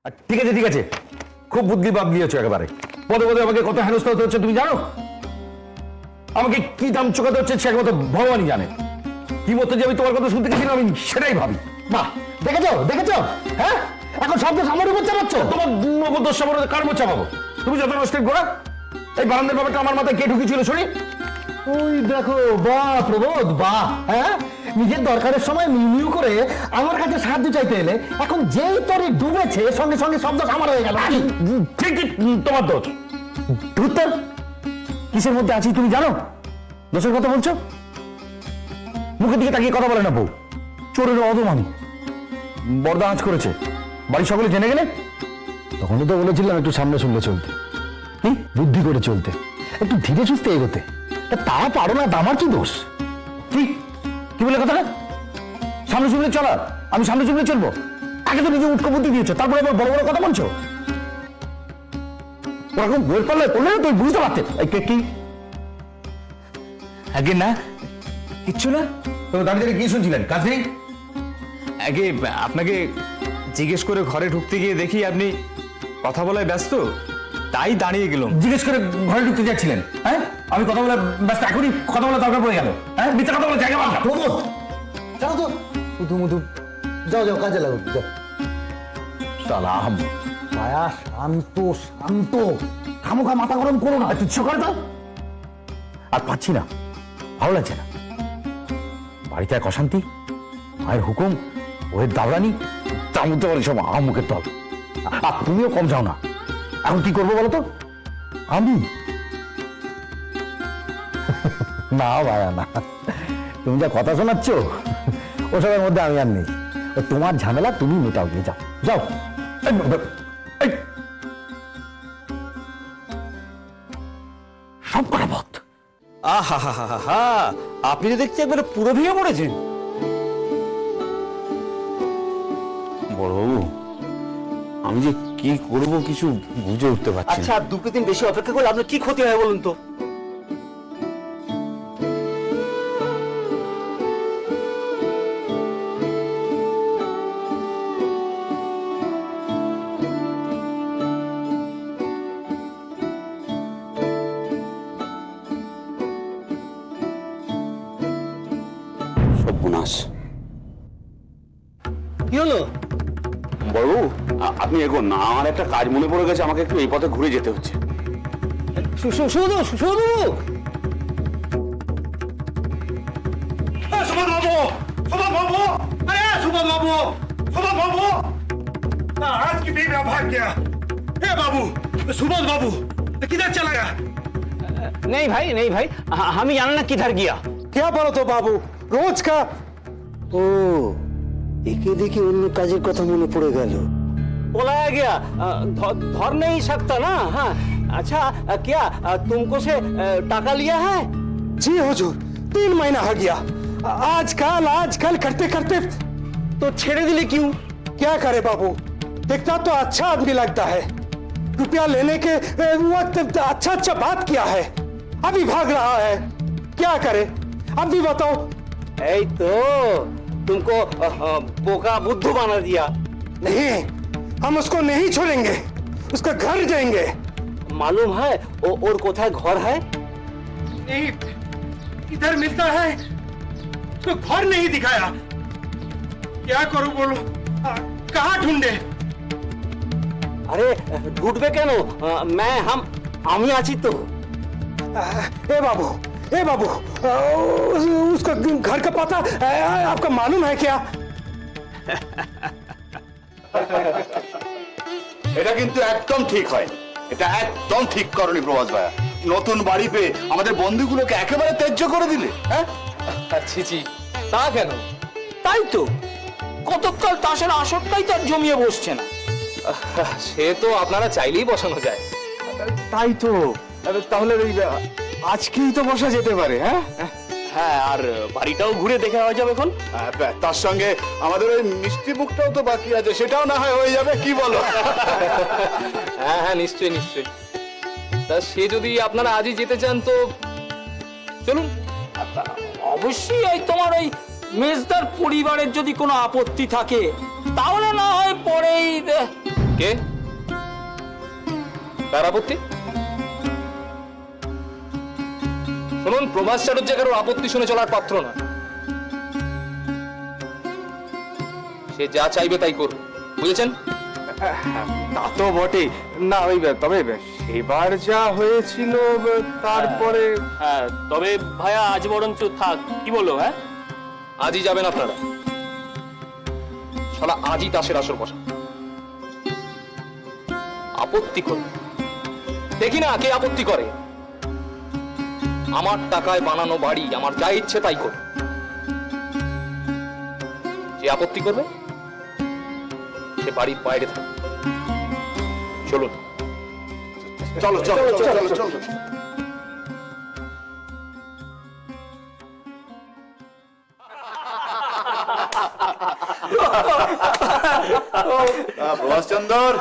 ঠিক আছে ঠিক আছে, খুব বুদ্ধি বাদ দিয়েছো একেবারে। পদে পদে আমাকে কত হেনস্থা হতে হচ্ছে তুমি জানো? আমাকে কি দাম চোকাতে হচ্ছে সে একমাত্র ভগবানই জানে। কি মতো যে আমি তোমার কথা শুনতে গেছিলাম আমি সেটাই ভাবি। বাহ, দেখেছো দেখেছো? হ্যাঁ, এখন সব দোষ আমার উপর চালাচ্ছ। তোমার দোষ আমার কার উপর চাপাবো? তুমি যত নষ্ট গোড়া। এই বারান্দার ব্যাপারটা আমার মাথায় কে ঢুকিয়েছিল শুনি? ওই দেখো, বাহ প্রবোধ বাহ। হ্যাঁ, নিজের দরকারের সময় মিউ করে আমার কাছে সাহায্য চাইতে এলে, এখন যেই তরে ডুবেছে সঙ্গে সঙ্গে সব দোষ আমার হয়ে গেল। ঠিক ঠিক তোমার দোষ। ধুত্তর, কিসের মধ্যে আছি তুমি জানো? দোষের কথা বলছো? মুখের দিকে তাকিয়ে কথা বলে না বউ। চোরের অদমানি বর্দা আঁচ করেছে, বাড়ির সকলে জেনে গেলে। তখনই তো বলেছিলাম একটু সামনে সামনে চলতে, বুদ্ধি করে চলতে, একটু ধীরে সুস্থে এগোতে। তা পারো না, আমার কি দোষ? কি কি বলে কথা? সামনে সামনে চলা, আমি সামনে সামনে চলবো? আগে তো নিজে উৎক বুদ্ধি দিয়েছো, তারপরে আবার বড় বড় কথা বলছো। ওরকম বই পড়লে তুই বুঝতে পারতেন। কি আগে না, কিচ্ছু না। তো দাঁড়িয়ে দাঁড়িয়ে কি শুনছিলেন? কাজ নেই? আগে আপনাকে জিজ্ঞেস করে ঘরে ঢুকতে গিয়ে দেখি আপনি কথা বলায় ব্যস্ত, তাই দাঁড়িয়ে গেলাম। জিজ্ঞেস করে ঘরে ঢুকতে যাচ্ছিলেন? হ্যাঁ, আমি কথা বলে ব্যস্ত, এখনই কথা বলে দরকার পড়ে গেল। হ্যাঁ, মিথ্যা কথা বলে জায়গা পান না। প্রবোধ, চলো তো, শুধু মধু যাও যাও, কাজে লাগো যাও। সালাম মায়া, শান্ত শান্ত, খামোখা মাথা গরম করো না। তুচ্ছ করে দাও। আর পাচ্ছি না, ভালো লাগছে না। বাড়িতে এক অশান্তি, মায়ের হুকুম, ওর দাবরানি, তার মধ্যে আবার সব মুখের তল। আর তুমিও কম যাও না। এখন কি করবো বলো তো? আমি না ভাইয়া না, তুমি যা কথা শোনাচ্ছ ওসবের মধ্যে আমি আর নেই। তোমার ঝামেলা তুমি মেটাও গিয়ে, যাও যাও। সব করা পথ। আহা হা হা হা, আপনি তো দেখছি একবারে পুরো ভেঙে পড়েছেন। বড়বাবু, আমি যে কি করব কিছু বুঝে উঠতে পারছি না। আচ্ছা, দুটো দিন বেশি অপেক্ষা করলে আপনার কি ক্ষতি হয় বলুন তো? সর্বনাশ। কি হলো? বড়বাবু, আপনি এগোন না, আমার একটা কাজ মনে পড়ে গেছে, আমাকে একটু এই পথে ঘুরে যেতে হচ্ছে। শুধু সুবোধ বাবু, সুবোধ বাবু, अरे सुबोध बाबू, सुबोध बाबू, आज की भी भाग गया। हे बाबू, सुबोध बाबू किधर चला गया? नहीं भाई, हमें जानना ना किधर गया। क्या বলো তো বাবু, রোজ কা। ও, একে দেখে অন্য কাজের কথা মনে পড়ে গেল। बुलाया गया, धर नहीं सकता ना। हाँ, अच्छा, क्या तुमको से टाका लिया है? जी हुजूर, 3 महीना हो गया। आजकल करते करते तो छेड़े दिले क्यों? क्या करे बाबू, दिखता तो अच्छा आदमी लगता है। रुपया लेने के वक्त अच्छा बात किया है, अभी भाग रहा है। क्या करे, अब भी बताओ। ऐ तो तुमको बोका बुद्धू बना दिया। नहीं, हम उसको नहीं छोड़ेंगे, उसका घर जाएंगे। मालूम है और कोथा घर है? नहीं, इधर मिलता है तो घर नहीं दिखाया। क्या करूं बोलो, कहाँ ढूंढे? अरे ढूंढबे केनो, मैं আমি আছি তো। ए बाबू, उसका घर का पता आपका मालूम है क्या? এটা কিন্তু একদম ঠিক হয়, এটা একদম ঠিক করনি প্রভাস ভাইয়া। নতুন বাড়ি পেয়ে আমাদের বন্ধুগুলোকে একেবারে ত্যায্য করে দিলে। হ্যাঁ, ছি, তা কেন? তাই তো কতকাল তাসের আসরটাই তার জমিয়ে বসছে না। সে তো আপনারা চাইলেই বসানো যায়। তাই তো, তাহলে আজকেই তো বসা যেতে পারে। হ্যাঁ হ্যাঁ, আর বাড়িটাও ঘুরে দেখে হয়ে যাবে এখন। তার সঙ্গে আমাদের ওই মিষ্টি মুখটাও তো বাকি আছে, সেটাও না হয় হয়ে যাবে, কি বলো? হ্যাঁ, নিশ্চয়ই। তা সে যদি আপনারা আজই যেতে চান তো চলুন। অবশ্যই এই তোমার ওই মেজদার পরিবারের যদি কোনো আপত্তি থাকে তাহলে না হয় পরেই কে? কার আপত্তি? শুনুন, প্রভাস চ্যাটার্জি কারোর আপত্তি শুনে চলার পাত্র না। সে যা চাইবে তাই করবে, বুঝেছেন? তা তো বটে না, ওই তবে এবার যা হয়েছিল তারপরে হ্যাঁ, তবে ভাইয়া আজ বরঞ্চ থাক, কি বলো? হ্যাঁ, আজই যাবেন আপনারা। শালা আজই তাসের আসর বসা। আপত্তি করবে, দেখি না কে আপত্তি করে। আমার টাকায় বানানো বাড়ি, আমার যা ইচ্ছে তাই করবে। যে আপত্তি করবে সে বাড়ির বাইরে থাকবে। চলুন। চলো চলো চলো চলো। প্রভাস চন্দর,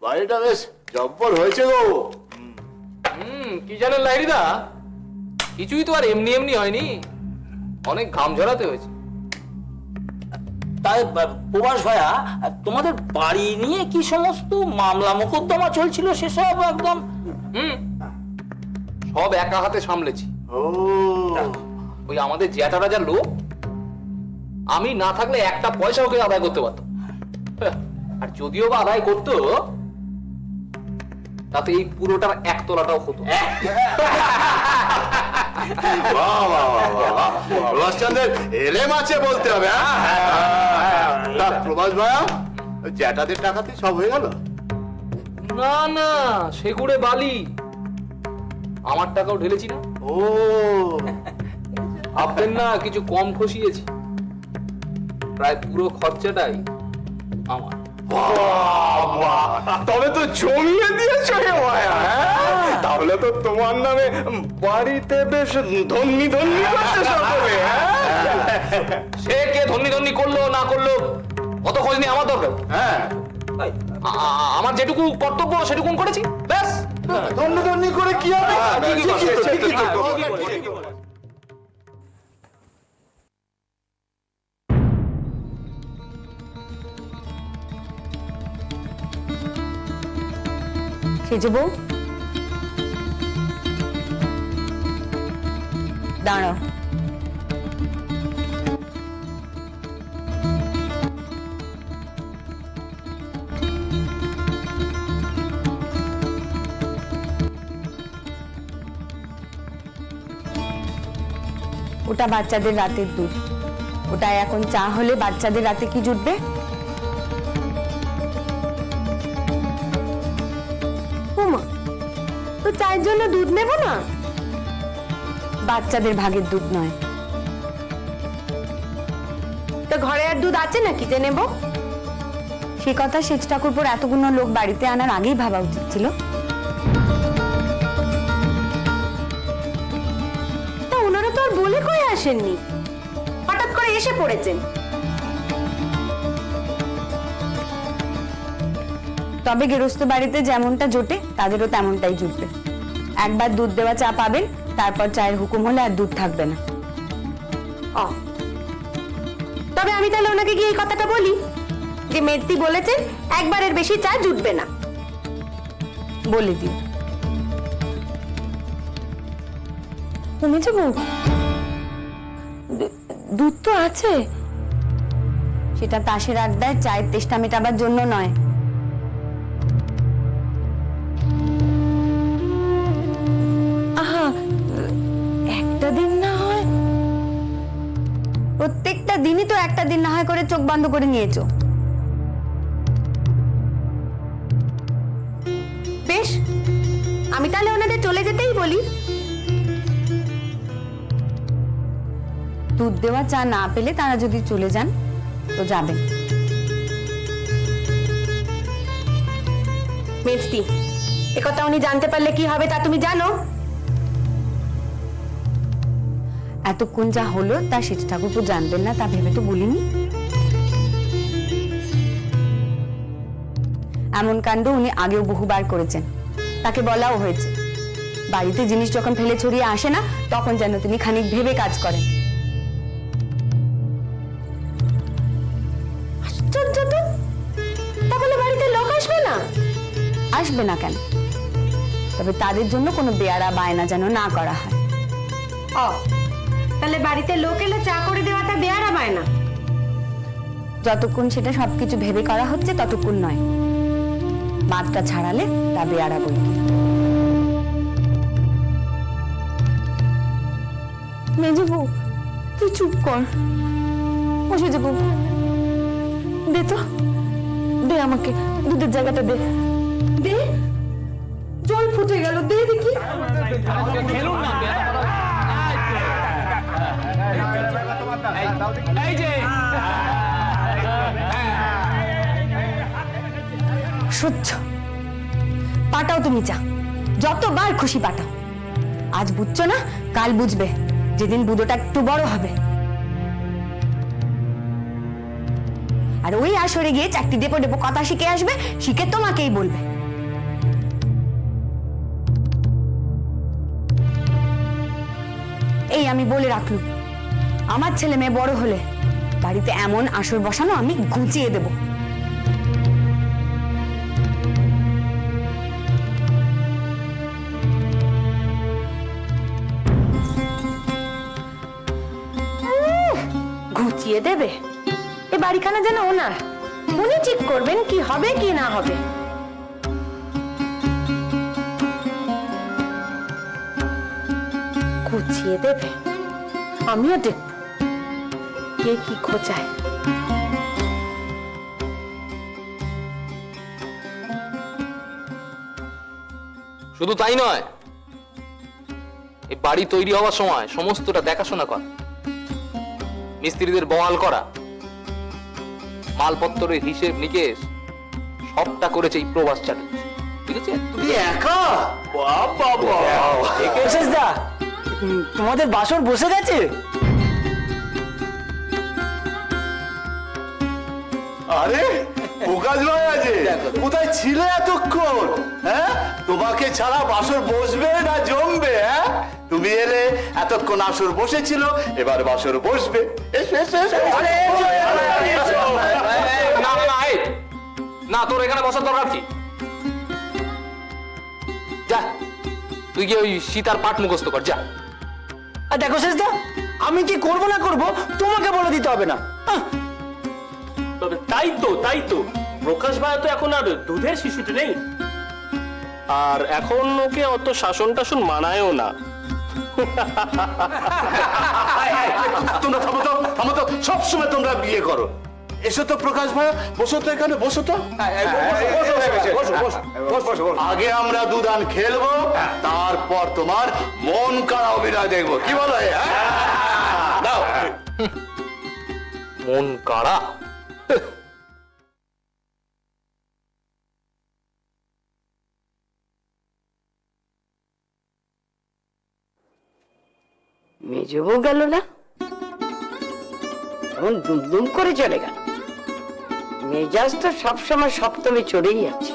বাড়িটা বেশ জব্বর হয়েছে গো। কি জানেন লাহিড়িদা, কিছুই তো আর এমনি এমনি হয়নি, অনেক ঘাম ঝরাতে হয়েছে। তাই প্রভাস ভাইয়া, তোমাদের বাড়ি নিয়ে কি সমস্ত মামলা মোকদ্দমা চলছিল সেসব একদম সব একা হাতে সামলেছি। ও ওই আমাদের জ্যাঠা রাজার লোক, আমি না থাকলে একটা পয়সা ওকে আদায় করতে পারতো। আর যদিও বা আদায় করতো, তাতে এই পুরোটার একতলাটাও হতো। প্রভাস চন্দ্রের এলেম আছে বলতে হবে। তা প্রভাস ভাইয়া, জ্যাঠাদের টাকাতে সব হয়ে গেল? না না, সেগুড়ে বালি, আমার টাকাও ঢেলেছি না। ও ভাববেন না কিছু কম খসিয়েছি, প্রায় পুরো খরচাটাই আমার। তবে তো জমিয়ে দিয়েছো রে ভাইয়া, হ্যাঁ? তাহলে তো তোমার নামে বাড়িতে বেশ ধন্যি ধন্যি করছে সকলে, হ্যাঁ? সে কে ধন্যি ধন্যি করলো না করলো অত খোঁজ নিয়ে আমার দরকার। হ্যাঁ, আমার যেটুকু কর্তব্য সেটুকুন করেছি, ব্যাস। ধন্যি করে কি হবে? ঠিকই তো, ঠিকই তো। সেজে বউ, দাঁড়াও। ওটা বাচ্চাদের রাতের দুধ, ওটা এখন চা হলে বাচ্চাদের রাতে কি জুটবে? তো চায়ের জন্য দুধ নেব না? বাচ্চাদের ভাগের দুধ নয় তো ঘরে আর দুধ আছে নাকি যে নেব? সে কথা সেচ ঠাকুরপুর এতগুলো লোক বাড়িতে আনার আগেই ভাবা উচিত ছিল। তা ওনারা তো আর বলে কয়ে আসেননি, হঠাৎ করে এসে পড়েছেন। তবে গৃহস্থ বাড়িতে যেমনটা জোটে তাদেরও তেমনটাই জুটবে। একবার দুধ দেওয়া চা পাবেন, তারপর চায়ের হুকুম হলে আর দুধ থাকবে না। তবে আমি তাহলে ওনাকে গিয়ে এই কথাটা বলি যে মেজদি বলেছেন একবারের বেশি চা জুটবে না, বলে দিও। তুমি যাবো, দুধ তো আছে, সেটা তাসের আড্ডায় চায়ের তেষ্টা মেটাবার জন্য নয়। প্রত্যেকটা দিনই তো একটা দিন না হয় করে চোখ বন্ধ করে নিয়েছো। বেশ, আমি তাহলে ওনাদের চলে যেতেই বলি। দুধ দেওয়া চা না পেলে তারা যদি চলে যান তো যাবেন। মেজদি, একথা উনি জানতে পারলে কি হবে তা তুমি জানো? এতক্ষণ যা হলো তা সেচ ঠাকুরপো জানবেন না তা ভেবে তো বলিনি। এমন কাণ্ড উনি আগেও বহুবার করেছেন, তাকে বলাও হয়েছে। বাড়িতে জিনিস যখন ফেলে ছড়িয়ে আসে না, তখন যেন তিনি খানিক ভেবে কাজ করেন। আশ্চর্য তো, তা বলে বাড়িতে আসবে না কেন, তবে তাদের জন্য কোনো বেয়ারা বায়না যেন না করা হয়। ও তাহলে বাড়িতে লোক এলে চা করে দেওয়াটা বেয়ারা পায় না? যতক্ষণ সেটা সবকিছু ভেবে করা হচ্ছে ততক্ষণ নয়, বাদটা ছাড়ালে তা বেয়ারা বই কি। মেজে বউ, তুই চুপ কর, বসে যাবো। দে তো, দে আমাকে দুধের জায়গাটা দে, দে। জল ফুটে গেল, দে দেখি। খেলুন না, এই যে সহ্য, পাঠাও তুমি চা, যতবার খুশি পাঠাও। আজ বুঝছো না, কাল বুঝবে, যেদিন বুদোটা একটু বড় হবে। আর ওই আসরে গিয়ে চারটি ডেপো ডেপো কথা শিখে আসবে, শিখে তোমাকেই বলবে। এই আমি বলে রাখলুম, আমার ছেলে মেয়ে বড় হলে বাড়িতে এমন আসর বসানো আমি ঘুচিয়ে দেব। ঘুচিয়ে দেবে? এ বাড়িখানা যেন ওনার, উনি ঠিক করবেন কি হবে কি না হবে। ঘুচিয়ে দেবে, আমিও দেখব কে কি খোঁচায়। শুধু তাই নয়, এই বাড়ি তৈরি হওয়ার সময় সমস্তটা দেখাশোনা করা, মিস্ত্রিদের বহাল করা, মালপত্রের হিসেব নিকেশ সবটা করেছে এই প্রবাস চ্যাটার্জি। ঠিক আছে? তুমি একা? দা, তোমাদের বাসর বসে গেছে? আরে প্রকাশ ভাই আছে, কোথায় ছিলে এতক্ষণ? হ্যাঁ, তোমাকে ছাড়া বাসর বসবে না জমবে? হ্যাঁ, তুমি এলে, এতক্ষণ আসর বসেছিল, এবার বাসর বসবে। এসো, এসো, এসো। না না না, এই, না, তোর এখানে বসার দরকার কি? যা, তুই গিয়ে ওই সীতার পাঠ মুখস্থ কর, যা। আর দেখো শেষদা, আমি কি করব না করব তোমাকে বলে দিতে হবে না। তবে তাই তো প্রকাশ ভাই তো এখন আর দুধের শিশুটি নেই, আর এখন ওকে অত শাসন টাসন মানায়ও না। তোমরা থামো তো, থামো তো, সবসময় তোমরা বিয়ে করো। এসো তো প্রকাশ ভাই, বসো তো এখানে, বসো তো। আগে আমরা দুদান খেলবো, তারপর তোমার মন কাড়া অভিনয় দেখবো, কি বলো? দাও। মন কাড়া? মেজবউ গেল না, এমন দুমদুম করে চলে গেল। মেজাজ তো সবসময় সপ্তমে চড়েই আছে।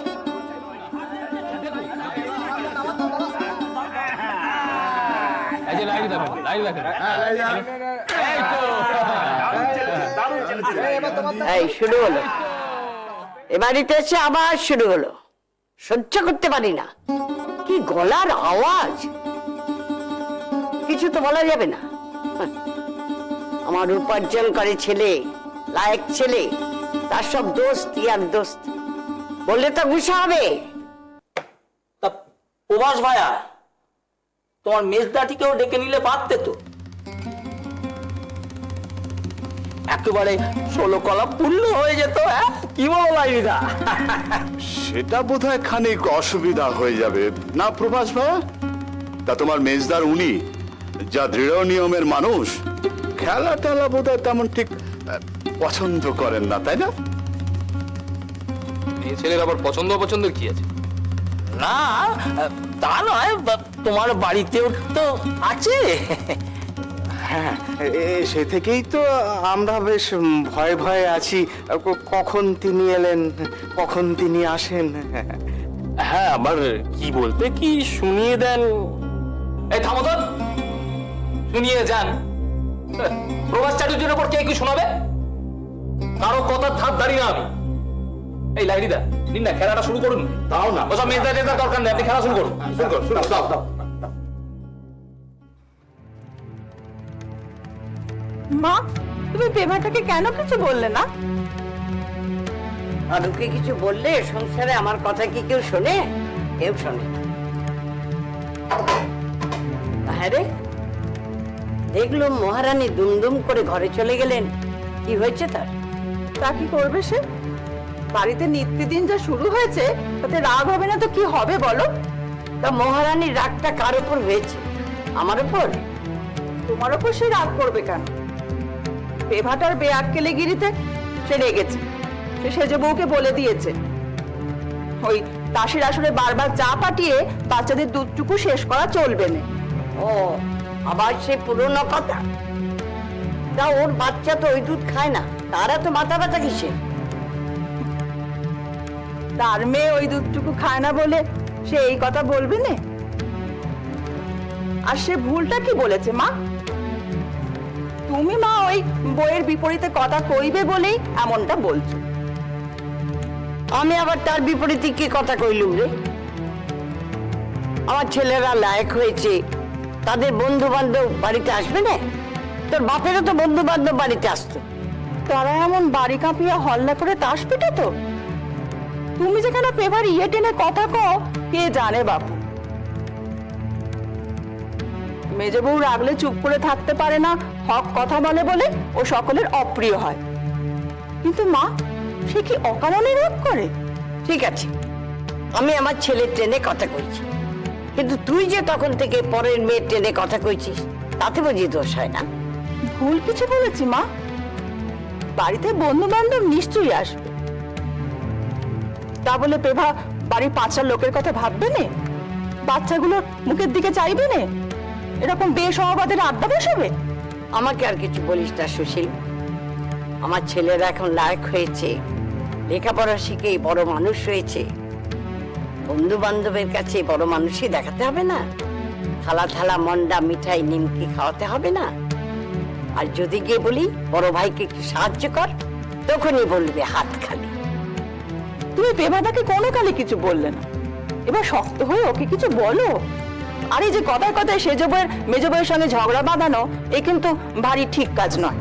এই শুরু হলো, এ বাড়িতে এসে আবার শুরু হলো। সহ্য করতে পারি না, কি গলার আওয়াজ, কিছু তো বলা যাবে না। আমার উপার্জন করে ছেলে, লায়ক ছেলে, তার সব দোস্ত আর দোস্ত বললে তো গুসা হবে। তা প্রভাস ভাইয়া, তোমার মেজদাটিকেও ডেকে নিলে পারতে তো, একেবারে 16 কলা পূর্ণ হয়ে যেত। হ্যাঁ, কি বলো লাইদা? সেটা বোধহয় খানিক অসুবিধা হয়ে যাবে না প্রভাস ভাইয়া? তা তোমার মেজদার উনি যা দৃঢ় নিয়মের মানুষ, খেলা টেলা বোধহয় তেমন ঠিক পছন্দ করেন না, তাই না? এই ছেলের আবার পছন্দ অপছন্দের কি আছে? না, তা নয়, তোমার বাড়িতেও তো আছে। হ্যাঁ, সে থেকেই তো আমরা বেশ ভয়ে ভয়ে আছি, কখন তিনি এলেন, কখন তিনি আসেন। হ্যাঁ, আমার কি বলতে কি শুনিয়ে দেন। এই থামো তো, শুনিয়ে যান। প্রভাস চ্যাটার্জির উপর কে কি শোনাবে? কারো কথার ধার ধারি না আমি। এই লাইরিদা নিন না, খেলাটা শুরু করুন। তাও না ওসব মেজদা টেজদা দরকার নেই, আপনি খেলা শুরু করুন। শুরু করুন, শুরু দাও দাও। মা, তুমি পেভাটাকে কেন কিছু বললে না? আর ওকে কিছু বললে সংসারে আমার কথা কি কেউ শোনে? কেউ শোনে না। হ্যাঁ রে, দেখলো মহারানী দুমদুম করে ঘরে চলে গেলেন, কি হয়েছে তার? তা কি করবে সে? বাড়িতে নিত্যদিন যা শুরু হয়েছে তাতে রাগ হবে না তো কি হবে বলো? তা মহারানীর রাগটা কার উপর হয়েছে? আমার উপর? তোমার ওপর সে রাগ করবে কেন? পেভাটার বেআক্কেলে গিরিতে সে রেগেছে। সে সেজে বউকে বলে দিয়েছে ওই তাসের আসরে বারবার চা পাঠিয়ে বাচ্চাদের দুধটুকু শেষ করা চলবে না। ও, আবার সে পুরনো কথা। তা ওর বাচ্চা তো ওই দুধ খায় না, তারা তো মাথা ব্যথা কিসে? তার মেয়ে ওই দুধটুকু খায় না বলে সে এই কথা বলবে না? আর সে ভুলটা কি বলেছে মা? তুমি মা ওই বইয়ের বিপরীতে কথা কইবে বলেই এমনটা বলছো। আমি আবার তার বিপরীতে কি কথা কইলুম রে? আমার ছেলেরা লায়ক হয়েছে, তাদের বন্ধু বান্ধব বাড়িতে আসবে না? তোর বাপেরও তো বন্ধু বান্ধব বাড়িতে আসতো। তারা এমন বাড়ি কাঁপিয়ে হল্লা করে তাস পিটে তো? তুমি যেখানে পেভার ইয়ে টেনে কথা কও, কে জানে বাপু। মেজে বউ রাগলে চুপ করে থাকতে পারে না, হক কথা বলে বলে ও সকলের অপ্রিয় হয়। কিন্তু মা, সে কি অকারণে রাগ করে? ঠিক আছে, আমি আমার ছেলের ট্রেনে কথা কইছি, কিন্তু তুই যে তখন থেকে পরের মেয়ের ট্রেনে কথা কইছিস, তাতে বুঝি দোষ হয় না? ভুল কিছু বলেছি মা? বাড়িতে বন্ধু বান্ধব নিশ্চয়ই আসবে, তা বলে পেভা বাড়ির 5 লোকের কথা ভাববে না? বাচ্চাগুলোর মুখের দিকে চাইবে না? এরকম বেসহবাদের আড্ডা বসাবে? আমাকে আর কিছু বলিস না সুশীল। আমার ছেলেরা এখন লায়ক হয়েছে, লেখাপড়া শিখে বড় মানুষ হয়েছে, বন্ধু বান্ধবের কাছে বড় মানুষই দেখাতে হবে না? থালা থালা মন্ডা মিঠাই নিমকি খাওয়াতে হবে না? আর যদি গিয়ে বলি বড় ভাইকে একটু সাহায্য কর, তখনই বলবে হাত খালি। তুমি পেভাটাকে কোনো কালে কিছু বললে না, এবার শক্ত হয়ে ওকে কিছু বলো। আর এই যে কথায় কথায় সেজো বউয়ের মেজো বউয়ের সঙ্গে ঝগড়া বাঁধানো, এ কিন্তু ভারী ঠিক কাজ নয়।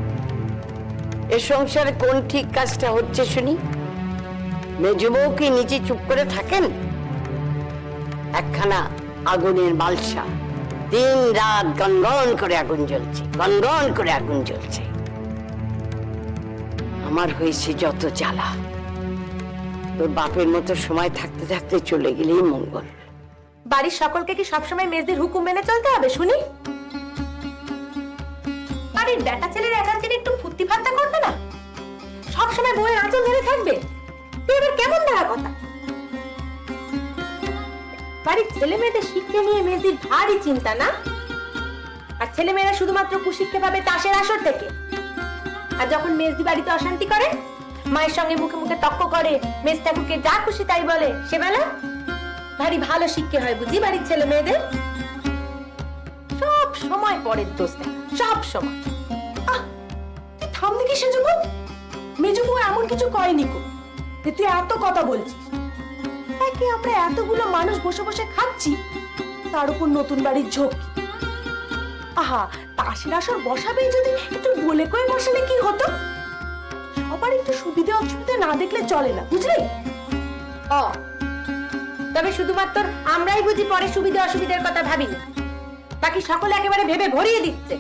এ সংসারে কোন ঠিক কাজটা হচ্ছে শুনি? মেজো বউ কি নিচে চুপ করে থাকেন? একখানা আগুনের মালসা, দিন রাত গনগন করে আগুন জ্বলছে, গনগন করে আগুন জ্বলছে। আমার হয়েছে যত জ্বালা। তোর বাপের মতো সময় থাকতে থাকতে চলে গেলেই মঙ্গল। বাড়ির সকলকে কি সবসময় মেজদির হুকুম মেনে চলতে হবে শুনি? বাড়ির বেটা ছেলের একান্তের একটু ফুর্তি ফান্তা করবে না? সবসময় বউয়ের আঁচল ধরে থাকবে? এবার কেমন দেখা কথা? বাড়ির ছেলে মেয়েদের শিক্ষা নিয়ে মেজদির ভারী চিন্তা না? আর ছেলে মেয়েরা শুধুমাত্র কুশিক্ষা পাবে তাসের আসর থেকে। আর যখন মেজদি বাড়িতে অশান্তি করে, মায়ের সঙ্গে মুখে মুখে তক্ক করে, মেজ ঠাকুরকে যা খুশি তাই বলে, সেবেলা ভারী ভালো শিক্ষা হয় বুঝি বাড়ির ছেলে মেয়েদের? সব সময় পরের দোষ দেখা, সব সময়। তুই থামলি কি সেজো বউ? মেজো বউ এমন কিছু কয়নি কো যে তুই এত কথা বলছিস। একে আমরা এতগুলো মানুষ বসে বসে খাচ্ছি, তার উপর নতুন বাড়ির ঝোঁকি। আহা, তাসের আসর বসাবেই যদি একটু বলে কয়ে বসালে কি হতো? সবার একটু সুবিধা অসুবিধা না দেখলে চলে না, বুঝলি? তবে শুধুমাত্র আমরাই বুঝি পরে সুবিধা অসুবিধার কথা ভাবি না, বাকি সকলে একেবারে ভেবে ভরিয়ে দিচ্ছে।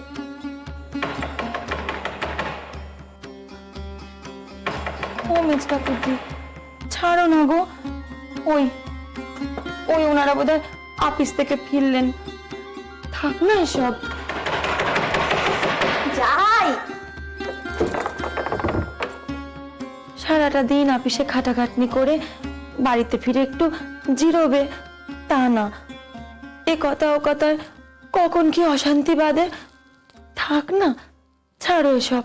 ও মেজ কাকুতি, ছাড়ো না গো। ওই ওই ওনারা বোধহয় অফিস থেকে ফিরলেন, থাক না এসব। যাই, সারাটা দিন অফিসে খাটাখাটনি করে বাড়িতে ফিরে একটু জিরোবে, তা না। এ কথা ও কথায় কখন কি অশান্তি বাঁধে, থাক না, ছাড়ো এসব।